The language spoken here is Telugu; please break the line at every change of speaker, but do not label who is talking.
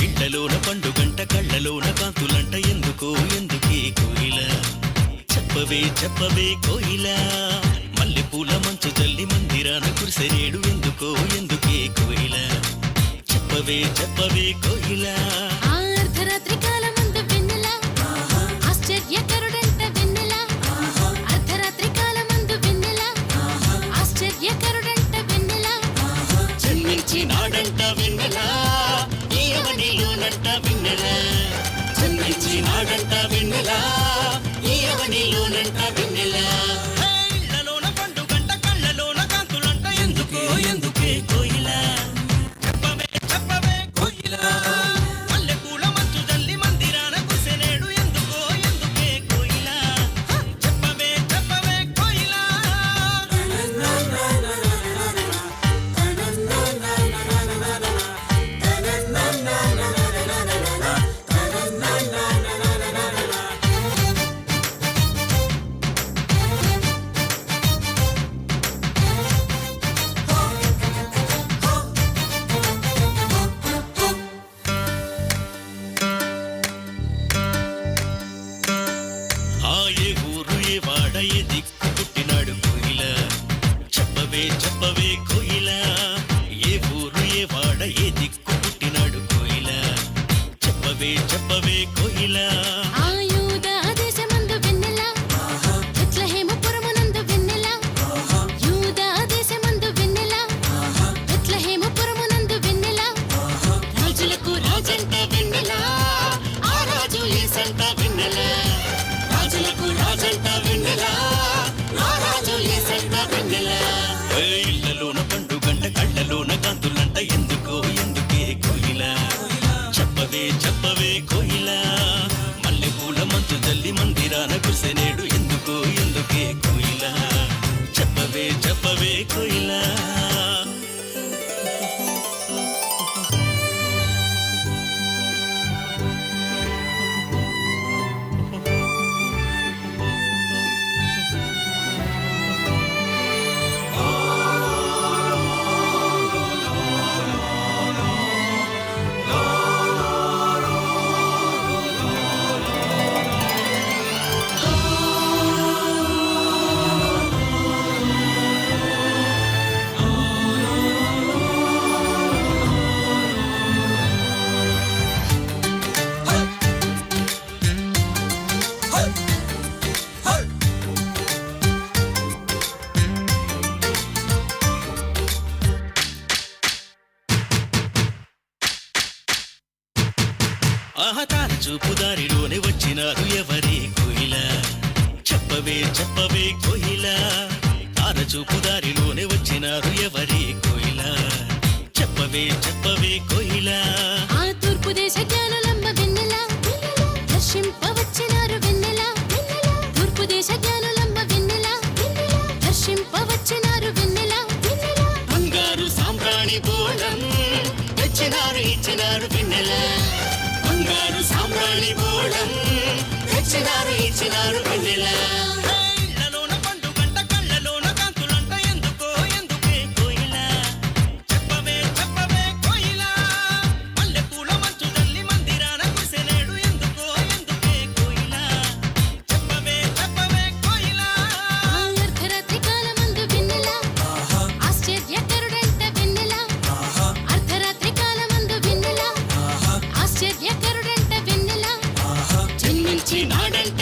కళ్ళలోన పండుగంట కళ్ళలోన కాంతులంట ఎందుకే కోయిల చెప్పవే కోయిల మల్లెపూల మంచు జల్లి మందిరాన కురిసెనేడు ఎందుకే కోయిల చెప్పవే కోయిల
అర్ధరాత్రి కాలమందు వెన్నెల ఆశ్చర్యకరుడంట వెన్నెల అర్ధరాత్రి కాలమందు వెన్నెల ఆశ్చర్యకరుడంట వెన్నెల
జన్మించినాడంట వెన్నెల ఈయవనిలోనంట వెన్నెల జన్మించినాడంట వెన్నెల ఈయవనిలోనంట వెన్నెల ఇళ్ళలోన పండుగంట కళ్ళలోన కాంతులంట ఎందుకే కోయిల చెప్పవే కోయిల మల్లెపూల మంచు జల్లి మందిరాన కురిసెనేడు ఎందుకే కోయిల చెప్పవే కోయిల ఏ ఊరు ఏ వాడ ఏ దిక్కు పుట్టినాడు కోయిల చెప్పవే కోయిల ఏ ఊరు ఏ వాడ ఏ దిక్కు పుట్టినాడు కోయిల చెప్పవే కోయిల
ఆయుధ దేశమందు వెన్నెల బెత్లెహేముపురమునందు వెన్నెల యూద దేశమందు వెన్నెల బెత్లెహేముపురమునందు వెన్నెల రాజులకు రాజంట వెన్నెల ఆ రాజు యేసంట వెన్నెల
రాజులకు రాజంట వెన్నెల ఆ రాజు యేసంట వెన్నెల ఇళ్ళలోన పండుగంట కళ్ళలోన కాంతులంట ఎందుకే కోయిల చెప్పవే కోయిల మల్లెపూల మంచు జల్లి మందిరాన కురిసెనేడు ఎందుకే కోయిల చెప్పవే కోయిల ఆహతార చూపు దారిలోనే వచ్చినారు ఎవరే కోయిల చెప్పవే కోయిల తార చూపు దారిలోనే వచ్చినారు ఎవరే కోయిల చెప్పవే కోయిల
ఆ తూర్పు దేశ జ్ఞానులమ్మ వెన్నెల దర్శింపవచ్చినారు వెన్నెల తూర్పు దేశ జ్ఞానులమ్మ వెన్నెల దర్శింపవచ్చినారు వెన్నెల
బంగారు సాంబ్రాణి బోళం ఇచ్చినారు వెన్నెల బంగారు సాంబ్రాణి బోళం ఇచ్చినారు వెన్నెల ఇళ్ళలోన పండుగంట కళ్ళలోన కాంతులంట ఎందుకే కోయిల చెప్పవే కోయిల మల్లెపూల మంచు జల్లి మందిరాన కురిసెనేడు ఎందుకే కోయిల చెప్పవే కోయిల
అర్ధరాత్రి కాలమందు వెన్నెల ఆశ్చర్యకరుడంట వెన్నెల అర్ధరాత్రి కాలమందు వెన్నెల ఆశ్చర్యకరుడంట వెన్నెల
జన్మించినాడంట